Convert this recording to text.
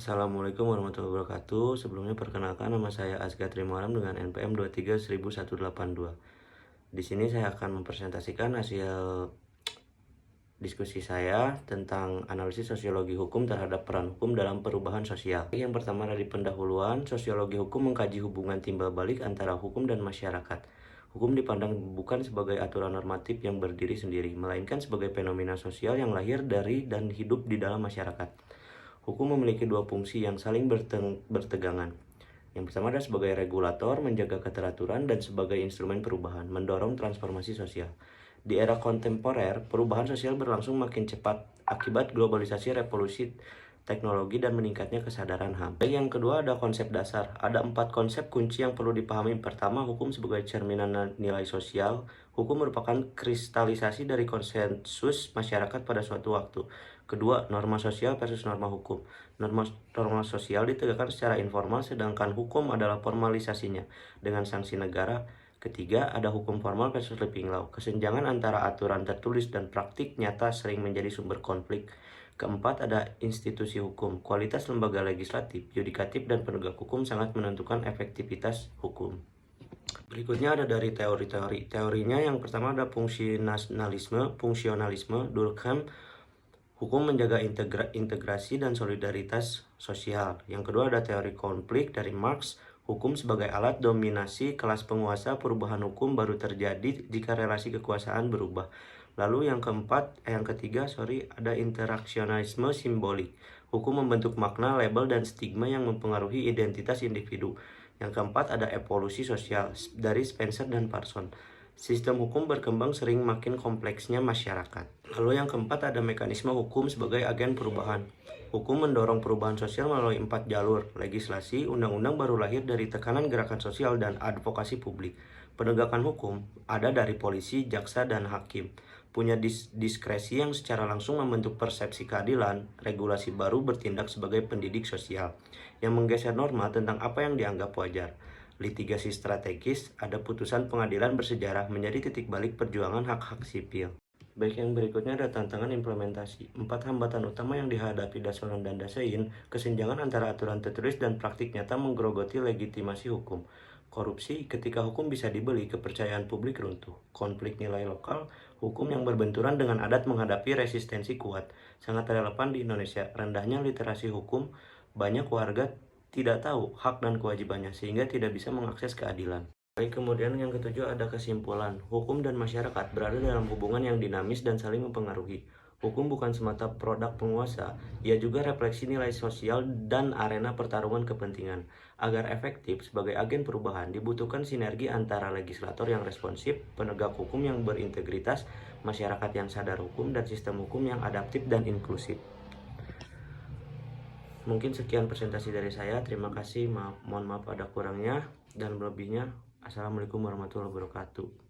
Assalamualaikum warahmatullahi wabarakatuh. Sebelumnya perkenalkan, nama saya Asga Trimuaram dengan NPM 23.182. Di sini saya akan mempresentasikan hasil diskusi saya tentang analisis sosiologi hukum terhadap peran hukum dalam perubahan sosial. Yang pertama dari pendahuluan, sosiologi hukum mengkaji hubungan timbal balik antara hukum dan masyarakat. Hukum dipandang bukan sebagai aturan normatif yang berdiri sendiri, melainkan sebagai fenomena sosial yang lahir dari dan hidup di dalam masyarakat. Hukum memiliki dua fungsi yang saling bertegangan. Yang pertama adalah sebagai regulator, menjaga keteraturan, dan sebagai instrumen perubahan, mendorong transformasi sosial. Di era kontemporer, perubahan sosial berlangsung makin cepat akibat globalisasi, revolusi teknologi, dan meningkatnya kesadaran HAM. Yang kedua ada konsep dasar. Ada 4 konsep kunci yang perlu dipahami. Pertama, hukum sebagai cerminan nilai sosial. Hukum merupakan kristalisasi dari konsensus masyarakat pada suatu waktu. Kedua, norma sosial versus norma hukum. Norma sosial ditegakkan secara informal, sedangkan hukum adalah formalisasinya dengan sanksi negara. Ketiga, ada hukum formal versus living law. Kesenjangan antara aturan tertulis dan praktik nyata sering menjadi sumber konflik. Keempat, ada institusi hukum. Kualitas lembaga legislatif, yudikatif, dan penegak hukum sangat menentukan efektivitas hukum. Berikutnya ada dari teori-teori. Teorinya yang pertama ada fungsionalisme, Durkheim. Hukum menjaga integrasi dan solidaritas sosial. Yang kedua ada teori konflik dari Marx. Hukum sebagai alat dominasi kelas penguasa, perubahan hukum baru terjadi jika relasi kekuasaan berubah. Lalu yang ketiga ada interaksionalisme simbolik. Hukum membentuk makna, label, dan stigma yang mempengaruhi identitas individu. Yang keempat ada evolusi sosial dari Spencer dan Parson. Sistem hukum berkembang sering makin kompleksnya masyarakat. Lalu yang keempat ada mekanisme hukum sebagai agen perubahan. Hukum mendorong perubahan sosial melalui 4 jalur. Legislasi, undang-undang baru lahir dari tekanan gerakan sosial dan advokasi publik. Penegakan hukum ada dari polisi, jaksa, dan hakim. Punya diskresi yang secara langsung membentuk persepsi keadilan. Regulasi baru bertindak sebagai pendidik sosial yang menggeser norma tentang apa yang dianggap wajar. Litigasi strategis, ada putusan pengadilan bersejarah menjadi titik balik perjuangan hak-hak sipil. Baik, yang berikutnya ada tantangan implementasi. 4 hambatan utama yang dihadapi Dasolan dan Dasein, kesenjangan antara aturan tertulis dan praktik nyata menggerogoti legitimasi hukum. Korupsi, ketika hukum bisa dibeli, kepercayaan publik runtuh. Konflik nilai lokal, hukum yang berbenturan dengan adat menghadapi resistensi kuat. Sangat relevan di Indonesia, rendahnya literasi hukum, banyak warga tidak tahu hak dan kewajibannya sehingga tidak bisa mengakses keadilan. Baik, kemudian yang ketujuh ada kesimpulan. Hukum dan masyarakat berada dalam hubungan yang dinamis dan saling mempengaruhi. Hukum bukan semata produk penguasa, ia juga refleksi nilai sosial dan arena pertarungan kepentingan. Agar efektif sebagai agen perubahan, dibutuhkan sinergi antara legislator yang responsif, penegak hukum yang berintegritas, masyarakat yang sadar hukum, dan sistem hukum yang adaptif dan inklusif. Mungkin sekian presentasi dari saya. Terima kasih. Mohon maaf ada kurangnya dan lebihnya. Assalamualaikum warahmatullahi wabarakatuh.